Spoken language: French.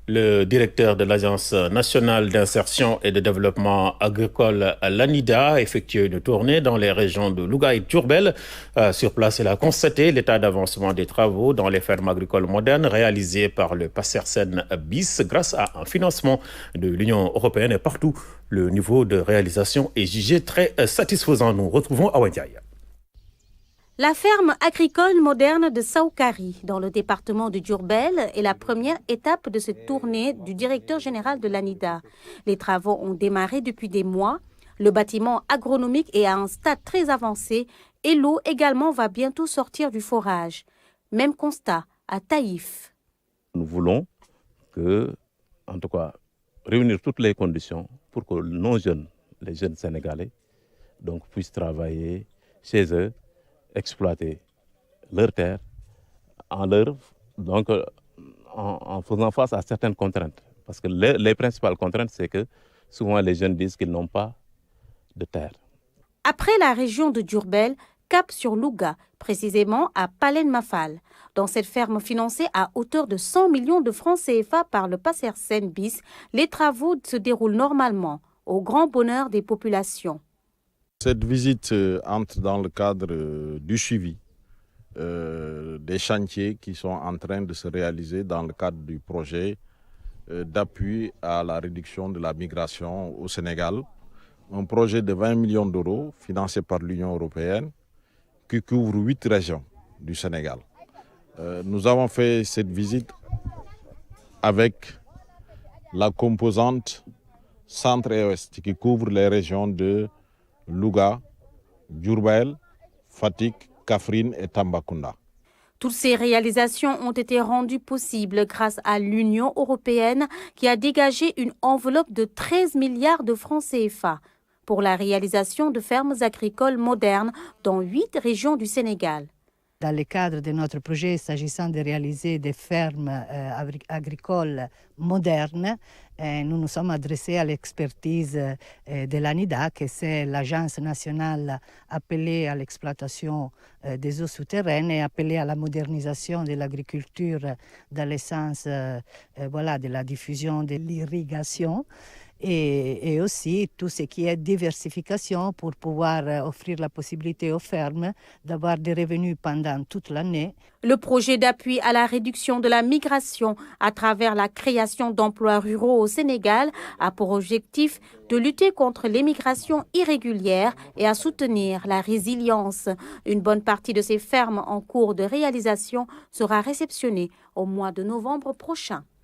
Le directeur de l'Agence nationale d'insertion et de développement agricole, l'ANIDA, a effectué une tournée dans les régions de Louga et Diourbel. Sur place, il a constaté l'état d'avancement des travaux dans les fermes agricoles modernes réalisées par le PACERSEN BIS grâce à un financement de l'Union européenne. Et partout, le niveau de réalisation est jugé très satisfaisant. Nous retrouvons Awa Ndiaye. La ferme agricole moderne de Saoukari, dans le département de Diourbel, est la première étape de cette tournée du directeur général de l'ANIDA. Les travaux ont démarré depuis des mois. Le bâtiment agronomique est à un stade très avancé et l'eau également va bientôt sortir du forage. Même constat à Taïf. Nous voulons en tout cas, réunir toutes les conditions pour que nos jeunes, les jeunes Sénégalais, puissent travailler chez eux, exploiter leurs terres en faisant face à certaines contraintes. Parce que les principales contraintes, c'est que souvent les jeunes disent qu'ils n'ont pas de terre. Après la région de Diourbel, cap sur Louga, précisément à Palen Mafal. Dans cette ferme financée à hauteur de 100 millions de francs CFA par le PACERSEN BIS, les travaux se déroulent normalement, au grand bonheur des populations. Cette visite entre dans le cadre du suivi des chantiers qui sont en train de se réaliser dans le cadre du projet d'appui à la réduction de la migration au Sénégal. Un projet de 20 millions d'euros financé par l'Union européenne qui couvre 8 régions du Sénégal. Nous avons fait cette visite avec la composante centre et ouest qui couvre les régions de Louga, Diourbel, Fatick, Kaffrine et Tambacounda. Toutes ces réalisations ont été rendues possibles grâce à l'Union européenne qui a dégagé une enveloppe de 13 milliards de francs CFA pour la réalisation de fermes agricoles modernes dans 8 régions du Sénégal. Dans le cadre de notre projet, s'agissant de réaliser des fermes agricoles modernes, nous nous sommes adressés à l'expertise de l'ANIDA, que c'est l'agence nationale appelée à l'exploitation des eaux souterraines et appelée à la modernisation de l'agriculture dans le sens de la diffusion de l'irrigation. Et aussi tout ce qui est diversification pour pouvoir offrir la possibilité aux fermes d'avoir des revenus pendant toute l'année. Le projet d'appui à la réduction de la migration à travers la création d'emplois ruraux au Sénégal a pour objectif de lutter contre l'immigration irrégulière et à soutenir la résilience. Une bonne partie de ces fermes en cours de réalisation sera réceptionnée au mois de novembre prochain.